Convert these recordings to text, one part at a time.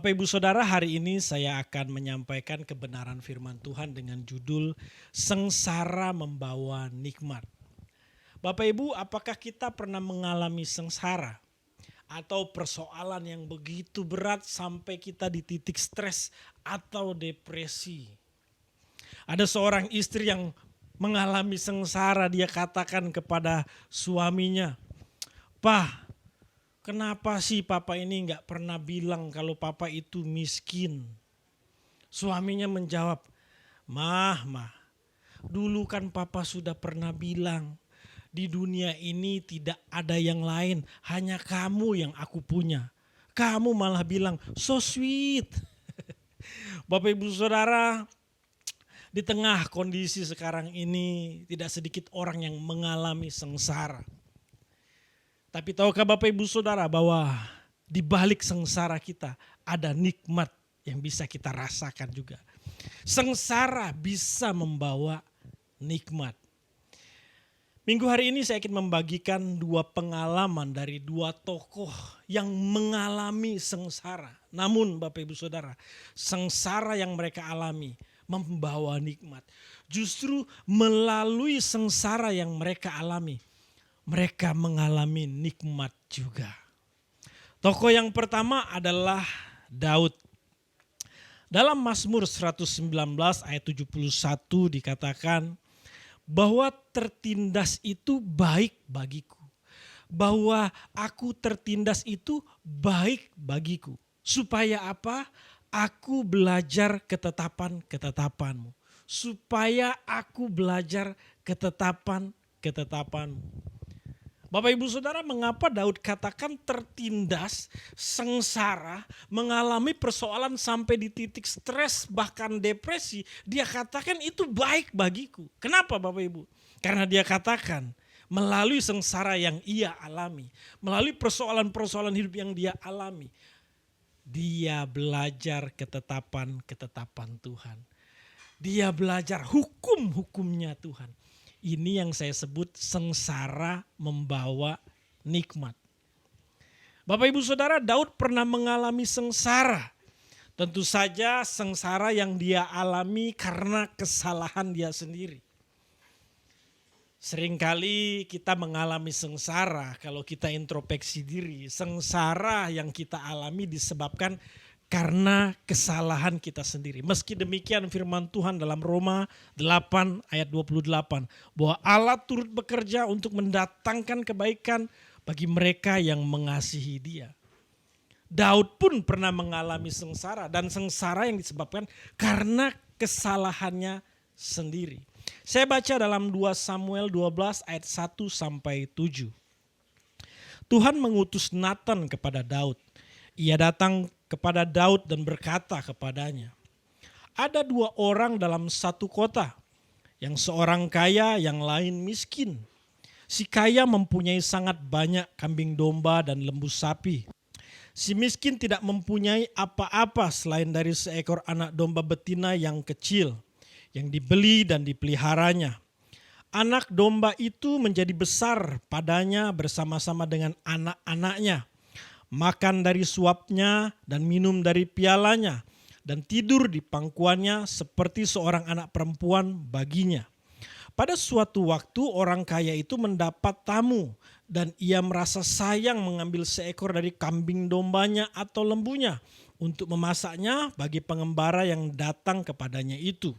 Bapak Ibu Saudara, hari ini saya akan menyampaikan kebenaran firman Tuhan dengan judul Sengsara Membawa Nikmat. Bapak Ibu, apakah kita pernah mengalami sengsara atau persoalan yang begitu berat sampai kita di titik stres atau depresi? Ada seorang istri yang mengalami sengsara, dia katakan kepada suaminya, "Pak, kenapa sih papa ini nggak pernah bilang kalau papa itu miskin?" Suaminya menjawab, Mah, dulu kan papa sudah pernah bilang, di dunia ini tidak ada yang lain, hanya kamu yang aku punya. Kamu malah bilang, so sweet." Bapak Ibu Saudara, di tengah kondisi sekarang ini tidak sedikit orang yang mengalami sengsara. Tapi tahukah Bapak Ibu Saudara bahwa di balik sengsara kita ada nikmat yang bisa kita rasakan juga. Sengsara bisa membawa nikmat. Minggu hari ini saya ingin membagikan dua pengalaman dari dua tokoh yang mengalami sengsara. Namun Bapak Ibu Saudara, sengsara yang mereka alami membawa nikmat. Justru melalui sengsara yang mereka alami, mereka mengalami nikmat juga. Tokoh yang pertama adalah Daud. Dalam Mazmur 119 ayat 71 dikatakan bahwa tertindas itu baik bagiku. Bahwa aku tertindas itu baik bagiku. Supaya apa? Aku belajar ketetapan-ketetapanmu. Supaya aku belajar ketetapan-ketetapanmu. Bapak Ibu Saudara, mengapa Daud katakan tertindas, sengsara, mengalami persoalan sampai di titik stres bahkan depresi. Dia katakan itu baik bagiku. Kenapa Bapak Ibu? Karena dia katakan melalui sengsara yang ia alami, melalui persoalan-persoalan hidup yang dia alami, dia belajar ketetapan-ketetapan Tuhan. Dia belajar hukum-hukumnya Tuhan. Ini yang saya sebut sengsara membawa nikmat. Bapak Ibu Saudara, Daud pernah mengalami sengsara. Tentu saja sengsara yang dia alami karena kesalahan dia sendiri. Seringkali kita mengalami sengsara kalau kita introspeksi diri. Sengsara yang kita alami disebabkan karena kesalahan kita sendiri. Meski demikian firman Tuhan dalam Roma 8 ayat 28. Bahwa Allah turut bekerja untuk mendatangkan kebaikan bagi mereka yang mengasihi Dia. Daud pun pernah mengalami sengsara. Dan sengsara yang disebabkan karena kesalahannya sendiri. Saya baca dalam 2 Samuel 12 ayat 1 sampai 7. Tuhan mengutus Nathan kepada Daud. Ia datang kepada Daud dan berkata kepadanya, ada dua orang dalam satu kota, yang seorang kaya, yang lain miskin. Si kaya mempunyai sangat banyak kambing domba dan lembu sapi. Si miskin tidak mempunyai apa-apa selain dari seekor anak domba betina yang kecil, yang dibeli dan dipeliharanya. Anak domba itu menjadi besar padanya bersama-sama dengan anak-anaknya. Makan dari suapnya dan minum dari pialanya, dan tidur di pangkuannya seperti seorang anak perempuan baginya. Pada suatu waktu orang kaya itu mendapat tamu, dan ia merasa sayang mengambil seekor dari kambing dombanya atau lembunya untuk memasaknya bagi pengembara yang datang kepadanya itu.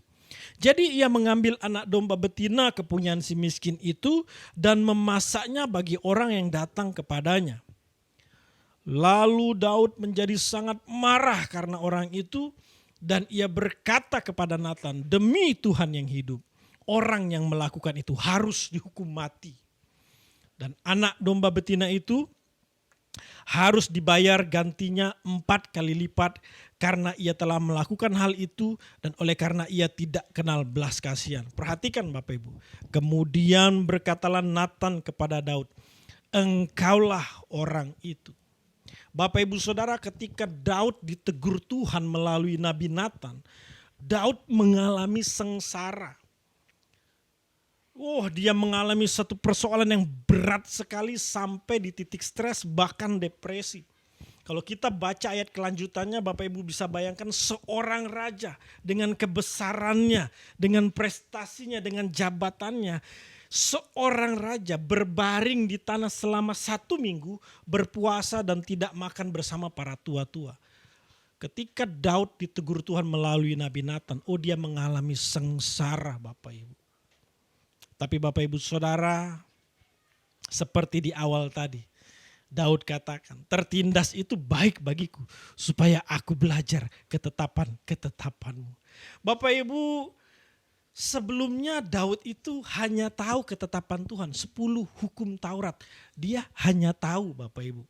Jadi ia mengambil anak domba betina kepunyaan si miskin itu dan memasaknya bagi orang yang datang kepadanya. Lalu Daud menjadi sangat marah karena orang itu, dan ia berkata kepada Nathan, demi Tuhan yang hidup, orang yang melakukan itu harus dihukum mati. Dan anak domba betina itu harus dibayar gantinya 4 kali lipat karena ia telah melakukan hal itu dan oleh karena ia tidak kenal belas kasihan. Perhatikan Bapak Ibu. Kemudian berkatalah Nathan kepada Daud, engkaulah orang itu. Bapak Ibu Saudara, ketika Daud ditegur Tuhan melalui Nabi Nathan, Daud mengalami sengsara. Dia mengalami satu persoalan yang berat sekali sampai di titik stres bahkan depresi. Kalau kita baca ayat kelanjutannya, Bapak Ibu bisa bayangkan seorang raja dengan kebesarannya, dengan prestasinya, dengan jabatannya. Seorang raja berbaring di tanah selama 1 minggu, berpuasa dan tidak makan bersama para tua-tua. Ketika Daud ditegur Tuhan melalui Nabi Nathan, dia mengalami sengsara Bapak Ibu. Tapi Bapak Ibu Saudara, seperti di awal tadi, Daud katakan, tertindas itu baik bagiku supaya aku belajar ketetapan-ketetapanmu. Bapak Ibu, sebelumnya Daud itu hanya tahu ketetapan Tuhan, 10 hukum Taurat. Dia hanya tahu Bapak Ibu.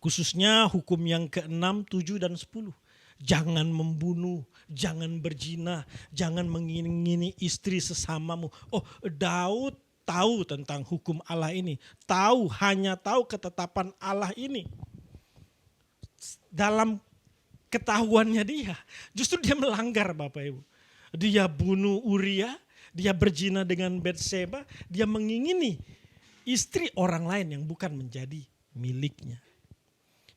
Khususnya hukum yang ke-6, 7 dan 10. Jangan membunuh, jangan berzina, jangan mengingini istri sesamamu. Daud tahu tentang hukum Allah ini. Hanya tahu ketetapan Allah ini. Dalam ketahuannya dia, justru dia melanggar Bapak Ibu. Dia bunuh Uria, dia berzina dengan Batseba, dia mengingini istri orang lain yang bukan menjadi miliknya.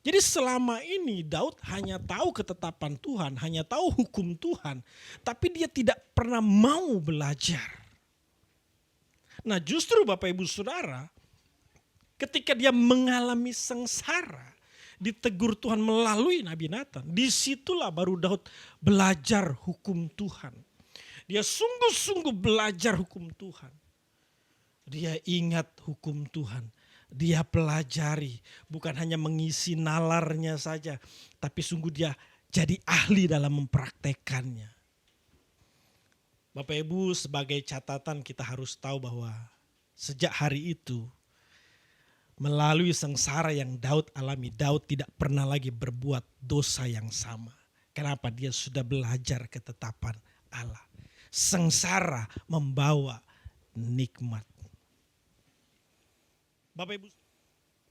Jadi selama ini Daud hanya tahu ketetapan Tuhan, hanya tahu hukum Tuhan, tapi dia tidak pernah mau belajar. Nah justru Bapak Ibu Saudara, ketika dia mengalami sengsara, ditegur Tuhan melalui Nabi Nathan, disitulah baru Daud belajar hukum Tuhan. Dia sungguh-sungguh belajar hukum Tuhan. Dia ingat hukum Tuhan. Dia pelajari, bukan hanya mengisi nalarnya saja, tapi sungguh dia jadi ahli dalam mempraktekannya. Bapak Ibu, sebagai catatan kita harus tahu bahwa sejak hari itu, melalui sengsara yang Daud alami, Daud tidak pernah lagi berbuat dosa yang sama. Kenapa? Dia sudah belajar ketetapan Allah. Sengsara membawa nikmat.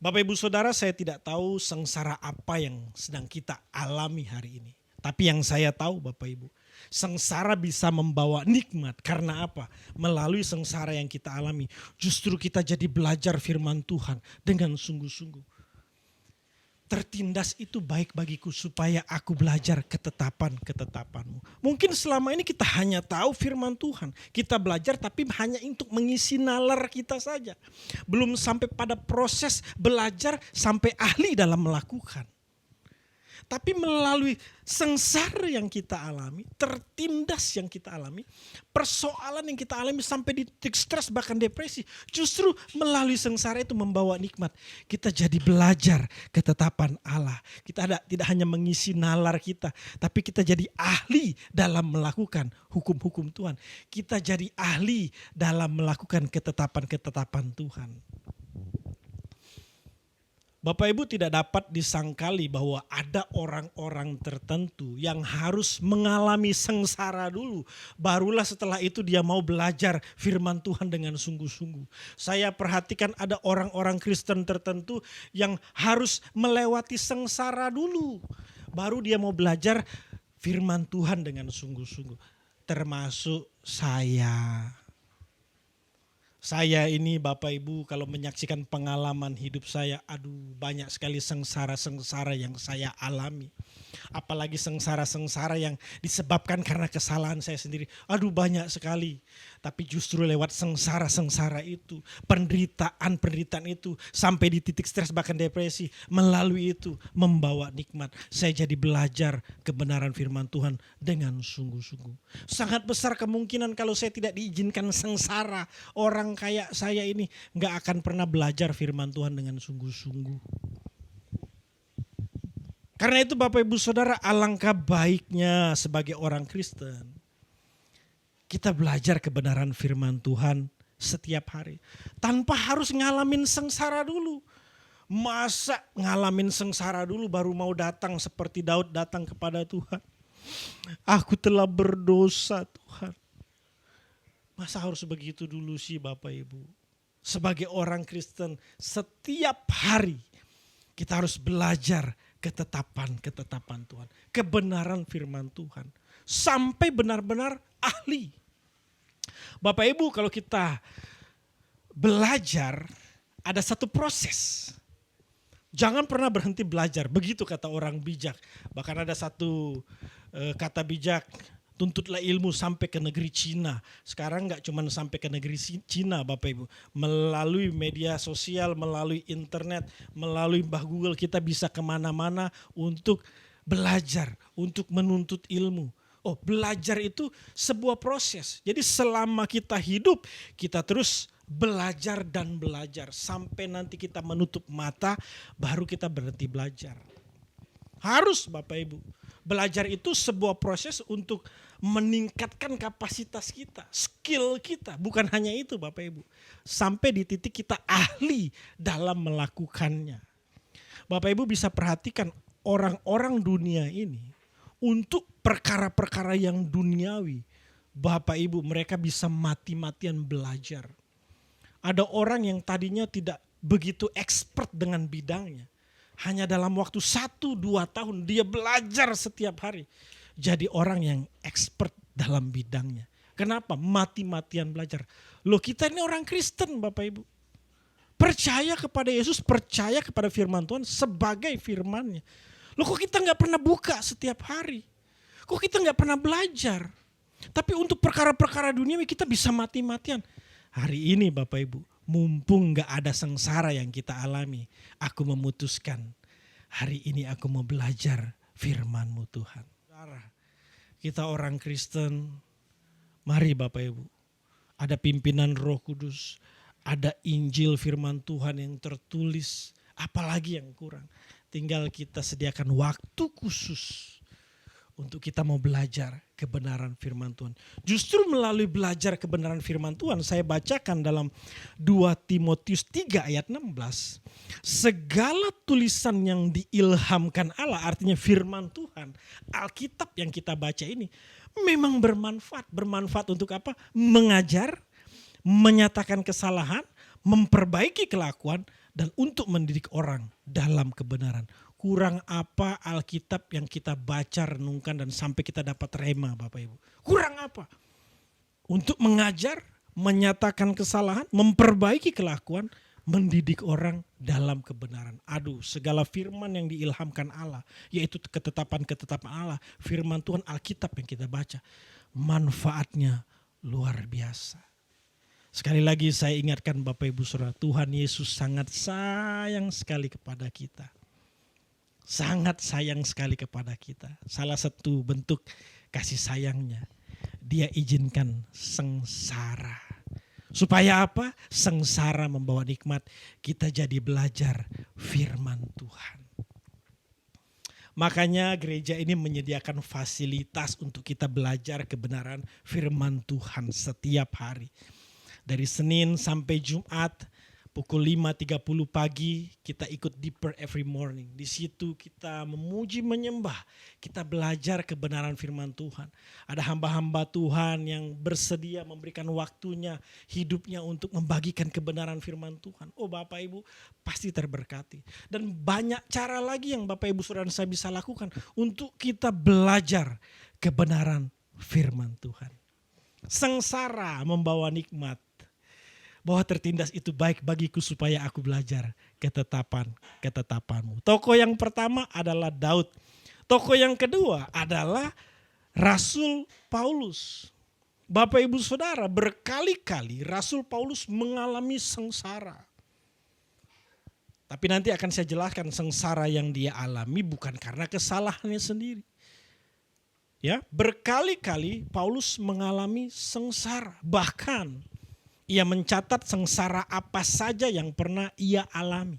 Bapak Ibu Saudara, saya tidak tahu sengsara apa yang sedang kita alami hari ini. Tapi yang saya tahu Bapak Ibu, sengsara bisa membawa nikmat. Karena apa? Melalui sengsara yang kita alami, justru kita jadi belajar firman Tuhan dengan sungguh-sungguh. Tertindas itu baik bagiku supaya aku belajar ketetapan-ketetapanmu. Mungkin selama ini kita hanya tahu firman Tuhan. Kita belajar tapi hanya untuk mengisi nalar kita saja. Belum sampai pada proses belajar sampai ahli dalam melakukan. Tapi melalui sengsara yang kita alami, tertindas yang kita alami, persoalan yang kita alami sampai di titik stres bahkan depresi, justru melalui sengsara itu membawa nikmat. Kita jadi belajar ketetapan Allah. Kita tidak hanya mengisi nalar kita, tapi kita jadi ahli dalam melakukan hukum-hukum Tuhan. Kita jadi ahli dalam melakukan ketetapan-ketetapan Tuhan. Bapak Ibu, tidak dapat disangkali bahwa ada orang-orang tertentu yang harus mengalami sengsara dulu. Barulah setelah itu dia mau belajar firman Tuhan dengan sungguh-sungguh. Saya perhatikan ada orang-orang Kristen tertentu yang harus melewati sengsara dulu. Baru dia mau belajar firman Tuhan dengan sungguh-sungguh. Termasuk saya. Saya ini Bapak Ibu kalau menyaksikan pengalaman hidup saya, banyak sekali sengsara-sengsara yang saya alami. Apalagi sengsara-sengsara yang disebabkan karena kesalahan saya sendiri. Banyak sekali. Tapi justru lewat sengsara-sengsara itu, penderitaan itu sampai di titik stres bahkan depresi, melalui itu membawa nikmat. Saya jadi belajar kebenaran firman Tuhan dengan sungguh-sungguh. Sangat besar kemungkinan kalau saya tidak diizinkan sengsara, orang kayak saya ini nggak akan pernah belajar firman Tuhan dengan sungguh-sungguh. Karena itu Bapak Ibu Saudara, alangkah baiknya sebagai orang Kristen kita belajar kebenaran firman Tuhan setiap hari. Tanpa harus ngalamin sengsara dulu. Masa ngalamin sengsara dulu baru mau datang seperti Daud datang kepada Tuhan. Aku telah berdosa Tuhan. Masa harus begitu dulu sih Bapak Ibu? Sebagai orang Kristen setiap hari kita harus belajar ketetapan-ketetapan Tuhan. Kebenaran firman Tuhan. Sampai benar-benar ahli. Bapak Ibu, kalau kita belajar ada satu proses. Jangan pernah berhenti belajar, begitu kata orang bijak. Bahkan ada satu kata bijak, tuntutlah ilmu sampai ke negeri Cina. Sekarang nggak cuma sampai ke negeri Cina Bapak Ibu. Melalui media sosial, melalui internet, melalui Mbah Google kita bisa kemana-mana untuk belajar, untuk menuntut ilmu. Oh, belajar itu sebuah proses. Jadi selama kita hidup, kita terus belajar dan belajar sampai nanti kita menutup mata baru kita berhenti belajar. Harus Bapak Ibu. Belajar itu sebuah proses untuk meningkatkan kapasitas kita, skill kita. Bukan hanya itu Bapak Ibu. Sampai di titik kita ahli dalam melakukannya. Bapak Ibu bisa perhatikan orang-orang dunia ini untuk perkara-perkara yang duniawi. Bapak Ibu mereka bisa mati-matian belajar. Ada orang yang tadinya tidak begitu expert dengan bidangnya. Hanya dalam waktu 1-2 tahun dia belajar setiap hari. Jadi orang yang expert dalam bidangnya. Kenapa? Mati-matian belajar. Loh kita ini orang Kristen Bapak Ibu. Percaya kepada Yesus, percaya kepada firman Tuhan sebagai firman-Nya. Loh kok kita gak pernah buka setiap hari? Kok kita gak pernah belajar? Tapi untuk perkara-perkara duniawi kita bisa mati-matian. Hari ini Bapak Ibu, mumpung gak ada sengsara yang kita alami, aku memutuskan hari ini aku mau belajar firman-Mu Tuhan. Kita orang Kristen, mari Bapak Ibu, ada pimpinan Roh Kudus, ada Injil firman Tuhan yang tertulis, apalagi yang kurang. Tinggal kita sediakan waktu khusus untuk kita mau belajar kebenaran firman Tuhan. Justru melalui belajar kebenaran firman Tuhan, saya bacakan dalam 2 Timotius 3 ayat 16. Segala tulisan yang diilhamkan Allah, artinya firman Tuhan, Alkitab yang kita baca ini memang bermanfaat. Bermanfaat untuk apa? Mengajar, menyatakan kesalahan, memperbaiki kelakuan, dan untuk mendidik orang dalam kebenaran. Kurang apa Alkitab yang kita baca, renungkan dan sampai kita dapat rema Bapak Ibu? Kurang apa? Untuk mengajar, menyatakan kesalahan, memperbaiki kelakuan, mendidik orang dalam kebenaran. Aduh, segala firman yang diilhamkan Allah, yaitu ketetapan-ketetapan Allah, firman Tuhan Alkitab yang kita baca, manfaatnya luar biasa. Sekali lagi saya ingatkan Bapak Ibu Saudara, Tuhan Yesus sangat sayang sekali kepada kita. Sangat sayang sekali kepada kita. Salah satu bentuk kasih sayangnya, Dia izinkan sengsara. Supaya apa? Sengsara membawa nikmat, kita jadi belajar firman Tuhan. Makanya gereja ini menyediakan fasilitas untuk kita belajar kebenaran firman Tuhan setiap hari. Dari Senin sampai Jumat, pukul 5.30 pagi kita ikut Deeper Every Morning. Di situ kita memuji menyembah, kita belajar kebenaran firman Tuhan. Ada hamba-hamba Tuhan yang bersedia memberikan waktunya, hidupnya untuk membagikan kebenaran firman Tuhan. Oh Bapak Ibu pasti terberkati. Dan banyak cara lagi yang Bapak Ibu Saudara saya bisa lakukan untuk kita belajar kebenaran firman Tuhan. Sengsara membawa nikmat. Bahwa tertindas itu baik bagiku supaya aku belajar ketetapan-ketetapanmu. Tokoh yang pertama adalah Daud. Tokoh yang kedua adalah Rasul Paulus. Bapak Ibu Saudara, berkali-kali Rasul Paulus mengalami sengsara. Tapi nanti akan saya jelaskan sengsara yang dia alami bukan karena kesalahannya sendiri. Ya, berkali-kali Paulus mengalami sengsara. Bahkan ia mencatat sengsara apa saja yang pernah ia alami.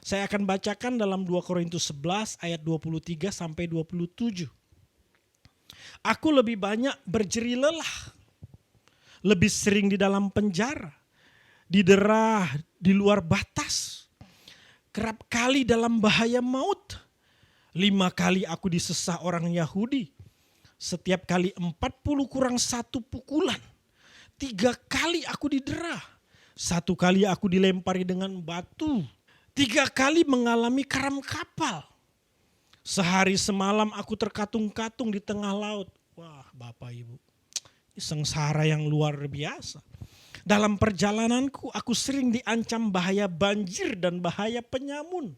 Saya akan bacakan dalam 2 Korintus 11 ayat 23 sampai 27. Aku lebih banyak berjeri lelah, lebih sering di dalam penjara, didera di luar batas, kerap kali dalam bahaya maut. 5 kali aku disesah orang Yahudi, setiap kali 40 kurang 1 pukulan. 3 kali aku didera, 1 kali aku dilempari dengan batu, 3 kali mengalami karam kapal. Sehari semalam aku terkatung-katung di tengah laut. Wah Bapak Ibu, ini sengsara yang luar biasa. Dalam perjalananku aku sering diancam bahaya banjir dan bahaya penyamun.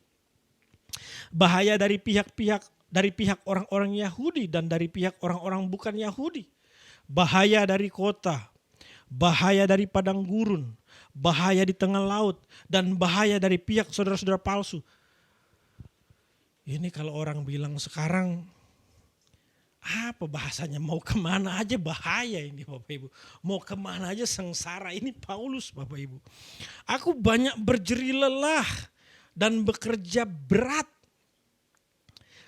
Bahaya dari pihak orang-orang Yahudi dan dari pihak orang-orang bukan Yahudi. Bahaya dari kota, bahaya dari padang gurun, bahaya di tengah laut, dan bahaya dari pihak saudara-saudara palsu. Ini kalau orang bilang sekarang, apa bahasanya, mau kemana aja bahaya ini Bapak Ibu. Mau kemana aja sengsara, ini Paulus Bapak Ibu. Aku banyak berjerih lelah dan bekerja berat.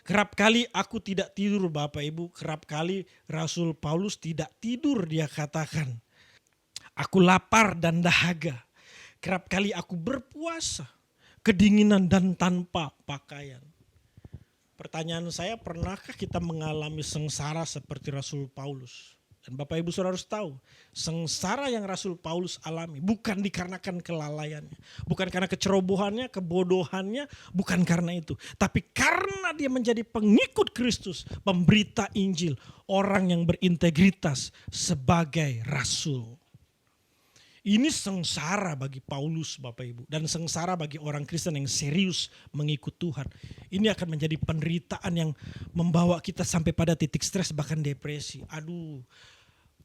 Kerap kali aku tidak tidur Bapak Ibu, kerap kali Rasul Paulus tidak tidur, dia katakan. Aku lapar dan dahaga, kerap kali aku berpuasa, kedinginan dan tanpa pakaian. Pertanyaan saya, pernahkah kita mengalami sengsara seperti Rasul Paulus? Dan Bapak Ibu Saudara harus tahu, sengsara yang Rasul Paulus alami bukan dikarenakan kelalaiannya, bukan karena kecerobohannya, kebodohannya, bukan karena itu. Tapi karena dia menjadi pengikut Kristus, pemberita Injil, orang yang berintegritas sebagai rasul. Ini sengsara bagi Paulus Bapak Ibu, dan sengsara bagi orang Kristen yang serius mengikut Tuhan. Ini akan menjadi penderitaan yang membawa kita sampai pada titik stres bahkan depresi. Aduh,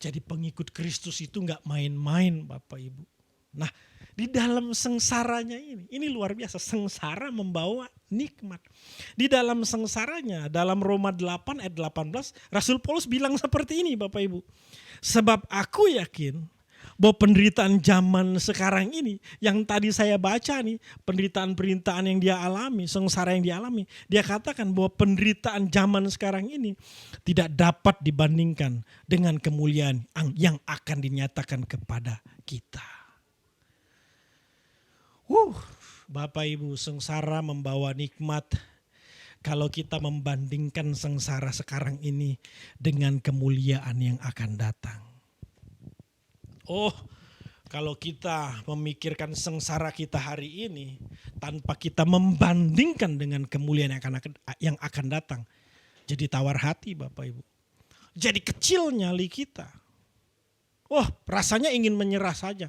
jadi pengikut Kristus itu gak main-main Bapak Ibu. Nah, di dalam sengsaranya ini luar biasa, sengsara membawa nikmat. Di dalam sengsaranya, dalam Roma 8 ayat 18, Rasul Paulus bilang seperti ini Bapak Ibu. Sebab aku yakin bahwa penderitaan zaman sekarang ini, yang tadi saya baca nih, penderitaan-penderitaan yang dia alami, sengsara yang dia alami, dia katakan bahwa penderitaan zaman sekarang ini tidak dapat dibandingkan dengan kemuliaan yang akan dinyatakan kepada kita. Bapak Ibu, sengsara membawa nikmat kalau kita membandingkan sengsara sekarang ini dengan kemuliaan yang akan datang. Kalau kita memikirkan sengsara kita hari ini tanpa kita membandingkan dengan kemuliaan yang akan datang, jadi tawar hati Bapak Ibu. Jadi kecil nyali kita. Rasanya ingin menyerah saja.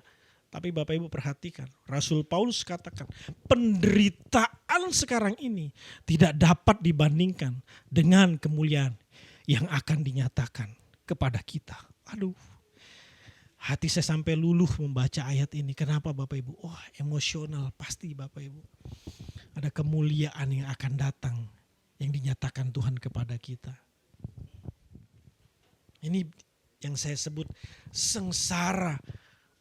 Tapi Bapak Ibu perhatikan, Rasul Paulus katakan, penderitaan sekarang ini tidak dapat dibandingkan dengan kemuliaan yang akan dinyatakan kepada kita. Aduh. Hati saya sampai luluh membaca ayat ini. Kenapa Bapak Ibu? Emosional pasti Bapak Ibu. Ada kemuliaan yang akan datang yang dinyatakan Tuhan kepada kita. Ini yang saya sebut sengsara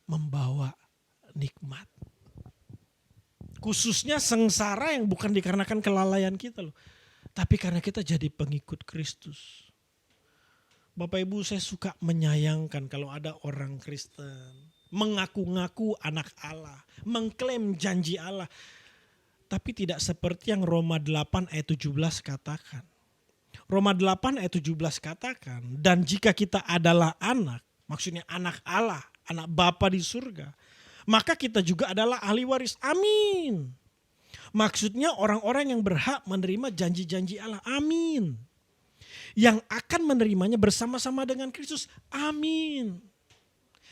membawa nikmat. Khususnya sengsara yang bukan dikarenakan kelalaian kita loh. Tapi karena kita jadi pengikut Kristus. Bapak Ibu, saya suka menyayangkan kalau ada orang Kristen mengaku-ngaku anak Allah, mengklaim janji Allah, tapi tidak seperti yang Roma 8 ayat 17 katakan. Roma 8 ayat 17 katakan, dan jika kita adalah anak, maksudnya anak Allah, anak Bapa di surga, maka kita juga adalah ahli waris. Amin. Maksudnya orang-orang yang berhak menerima janji-janji Allah. Amin. Yang akan menerimanya bersama-sama dengan Kristus. Amin.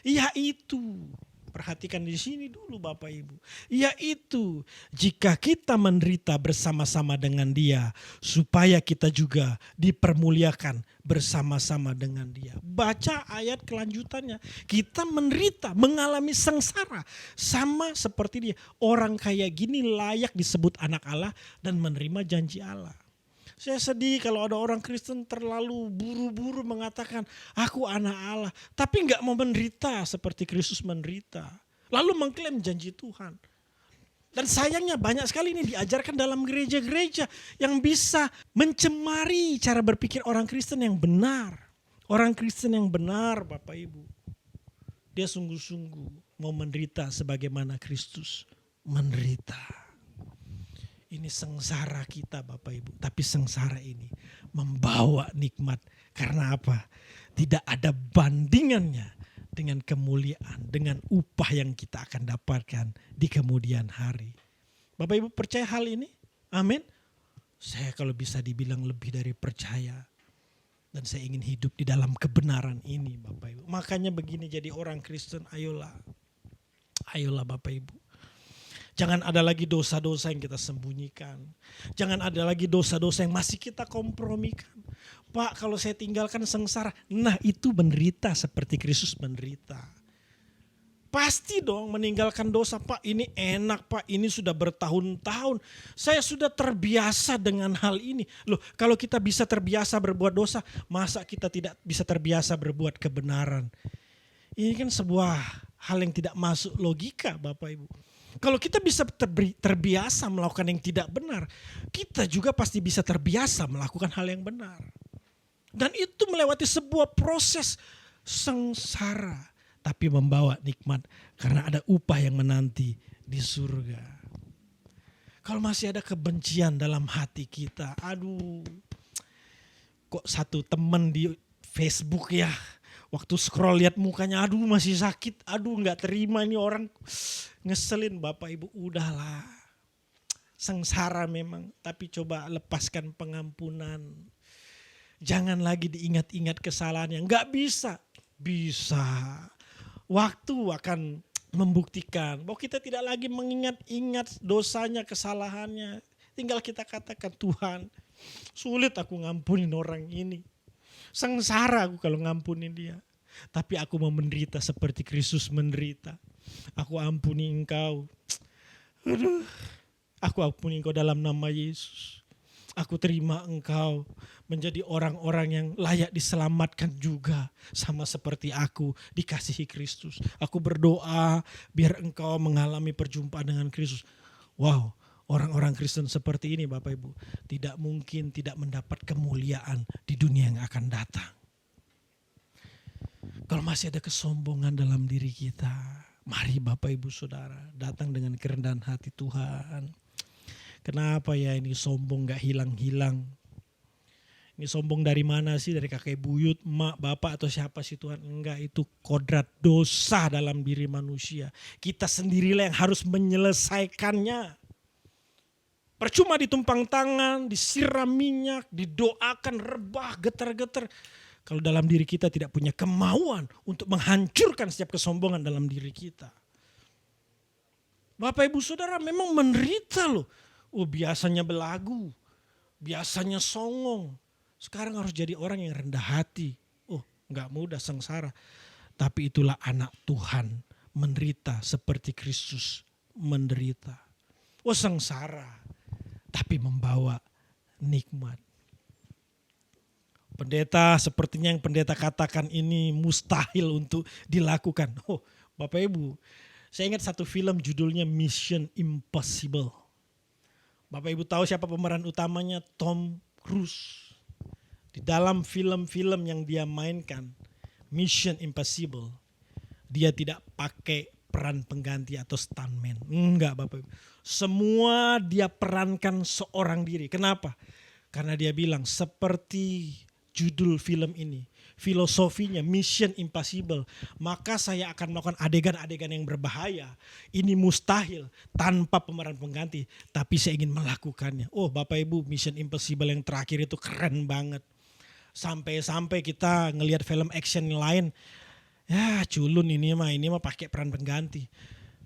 Yaitu, perhatikan di sini dulu Bapak Ibu. Yaitu, jika kita menderita bersama-sama dengan Dia, supaya kita juga dipermuliakan bersama-sama dengan Dia. Baca ayat kelanjutannya. Kita menderita, mengalami sengsara. Sama seperti Dia. Orang kayak gini layak disebut anak Allah dan menerima janji Allah. Saya sedih kalau ada orang Kristen terlalu buru-buru mengatakan aku anak Allah. Tapi gak mau menderita seperti Kristus menderita. Lalu mengklaim janji Tuhan. Dan sayangnya banyak sekali ini diajarkan dalam gereja-gereja yang bisa mencemari cara berpikir orang Kristen yang benar. Orang Kristen yang benar Bapak Ibu. Dia sungguh-sungguh mau menderita sebagaimana Kristus menderita. Ini sengsara kita Bapak Ibu. Tapi sengsara ini membawa nikmat. Karena apa? Tidak ada bandingannya dengan kemuliaan. Dengan upah yang kita akan dapatkan di kemudian hari. Bapak Ibu percaya hal ini? Amin. Saya kalau bisa dibilang lebih dari percaya. Dan saya ingin hidup di dalam kebenaran ini Bapak Ibu. Makanya begini, jadi orang Kristen, ayolah. Ayolah Bapak Ibu. Jangan ada lagi dosa-dosa yang kita sembunyikan. Jangan ada lagi dosa-dosa yang masih kita kompromikan. Pak, kalau saya tinggalkan sengsara. Nah, itu menderita seperti Kristus menderita. Pasti dong meninggalkan dosa. Pak, ini enak Pak, ini sudah bertahun-tahun. Saya sudah terbiasa dengan hal ini. Loh, kalau kita bisa terbiasa berbuat dosa, masa kita tidak bisa terbiasa berbuat kebenaran? Ini kan sebuah hal yang tidak masuk logika Bapak Ibu. Kalau kita bisa terbiasa melakukan yang tidak benar, kita juga pasti bisa terbiasa melakukan hal yang benar. Dan itu melewati sebuah proses sengsara, tapi membawa nikmat karena ada upah yang menanti di surga. Kalau masih ada kebencian dalam hati kita, aduh, kok satu teman di Facebook ya, waktu scroll lihat mukanya, aduh masih sakit, aduh nggak terima ini orang, ngeselin Bapak Ibu. Udahlah, sengsara memang, tapi coba lepaskan pengampunan. Jangan lagi diingat-ingat kesalahannya, nggak bisa. Waktu akan membuktikan bahwa kita tidak lagi mengingat-ingat dosanya, kesalahannya. Tinggal kita katakan, Tuhan, sulit aku ngampunin orang ini. Sengsara aku kalau ngampunin dia. Tapi aku mau menderita seperti Kristus menderita. Aku ampuni engkau. Aduh, aku ampuni engkau dalam nama Yesus. Aku terima engkau menjadi orang-orang yang layak diselamatkan juga. Sama seperti aku dikasihi Kristus. Aku berdoa biar engkau mengalami perjumpaan dengan Kristus. Wow, orang-orang Kristen seperti ini Bapak Ibu tidak mungkin tidak mendapat kemuliaan di dunia yang akan datang. Kalau masih ada kesombongan dalam diri kita, mari Bapak Ibu Saudara datang dengan kerendahan hati. Tuhan, kenapa ya ini sombong gak hilang-hilang? Ini sombong dari mana sih? Dari kakek buyut, emak, bapak atau siapa sih Tuhan? Enggak, itu kodrat dosa dalam diri manusia. Kita sendirilah yang harus menyelesaikannya. Percuma ditumpang tangan, disiram minyak, didoakan rebah, getar-getar. Kalau dalam diri kita tidak punya kemauan untuk menghancurkan setiap kesombongan dalam diri kita. Bapak Ibu Saudara memang menderita loh. Oh, biasanya belagu, biasanya songong. Sekarang harus jadi orang yang rendah hati. Oh, gak mudah, sengsara. Tapi itulah anak Tuhan menderita seperti Kristus menderita. Oh, sengsara, tapi membawa nikmat. Pendeta, sepertinya yang pendeta katakan ini mustahil untuk dilakukan. Oh, Bapak Ibu, saya ingat satu film judulnya Mission Impossible. Bapak Ibu tahu siapa pemeran utamanya? Tom Cruise. Di dalam film-film yang dia mainkan, Mission Impossible, dia tidak pakai peran pengganti atau stuntman. Enggak Bapak Ibu. Semua dia perankan seorang diri. Kenapa? Karena dia bilang seperti judul film ini, filosofinya Mission Impossible, maka saya akan melakukan adegan-adegan yang berbahaya. Ini mustahil tanpa pemeran pengganti, tapi saya ingin melakukannya. Oh Bapak Ibu, Mission Impossible yang terakhir itu keren banget. Sampai-sampai kita ngelihat film action lain, ya culun ini mah pakai peran pengganti.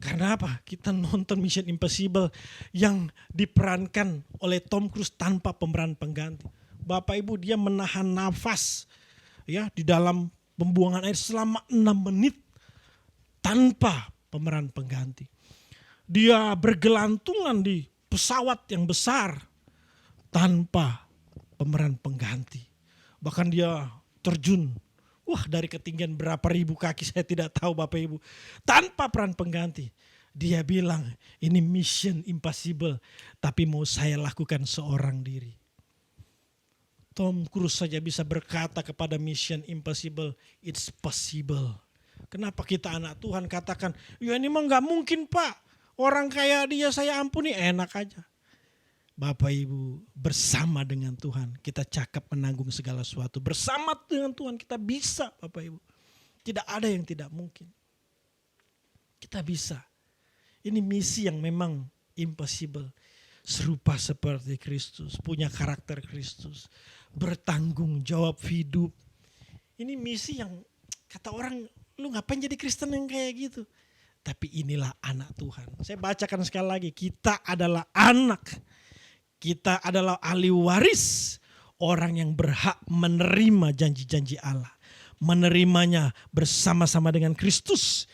Karena apa? Kita nonton Mission Impossible yang diperankan oleh Tom Cruise tanpa pemeran pengganti. Bapak Ibu, dia menahan nafas ya di dalam pembuangan air selama 6 menit tanpa pemeran pengganti. Dia bergelantungan di pesawat yang besar tanpa pemeran pengganti. Bahkan dia terjun, dari ketinggian berapa ribu kaki saya tidak tahu Bapak Ibu. Tanpa peran pengganti. Dia bilang ini Mission Impossible, tapi mau saya lakukan seorang diri. Tom Cruise saja bisa berkata kepada Mission Impossible, it's possible. Kenapa kita anak Tuhan katakan, ya ini mah gak mungkin Pak. Orang kayak dia saya ampuni, enak aja. Bapak Ibu, bersama dengan Tuhan kita cakap menanggung segala sesuatu. Bersama dengan Tuhan kita bisa Bapak Ibu. Tidak ada yang tidak mungkin. Kita bisa. Ini misi yang memang impossible. Serupa seperti Kristus, punya karakter Kristus. Bertanggung jawab hidup. Ini misi yang kata orang, lu ngapain jadi Kristen yang kayak gitu? Tapi inilah anak Tuhan. Saya bacakan sekali lagi, kita adalah anak. Kita adalah ahli waris, orang yang berhak menerima janji-janji Allah. Menerimanya bersama-sama dengan Kristus.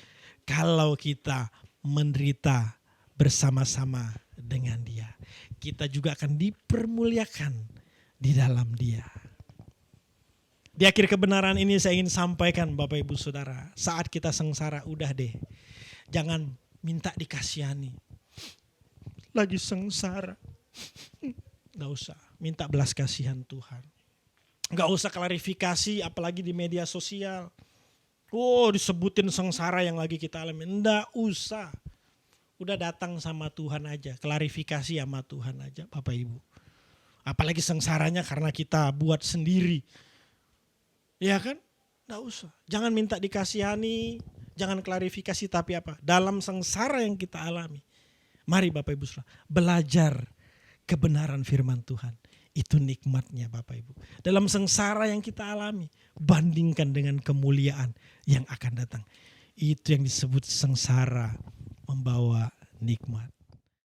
Kalau kita menderita bersama-sama dengan Dia, kita juga akan dipermuliakan di dalam Dia. Di akhir kebenaran ini saya ingin sampaikan Bapak Ibu Saudara, saat kita sengsara udah deh. Jangan minta dikasihani. Lagi sengsara. Gak usah, minta belas kasihan Tuhan. Gak usah klarifikasi apalagi di media sosial. Oh, disebutin sengsara yang lagi kita alami. Nggak usah. Udah datang sama Tuhan aja, klarifikasi sama Tuhan aja Bapak Ibu. Apalagi sengsaranya karena kita buat sendiri. Ya kan? Nggak usah. Jangan minta dikasihani, jangan klarifikasi, tapi apa? Dalam sengsara yang kita alami. Mari Bapak Ibu belajar kebenaran firman Tuhan. Itu nikmatnya Bapak Ibu. Dalam sengsara yang kita alami, bandingkan dengan kemuliaan yang akan datang. Itu yang disebut sengsara membawa nikmat.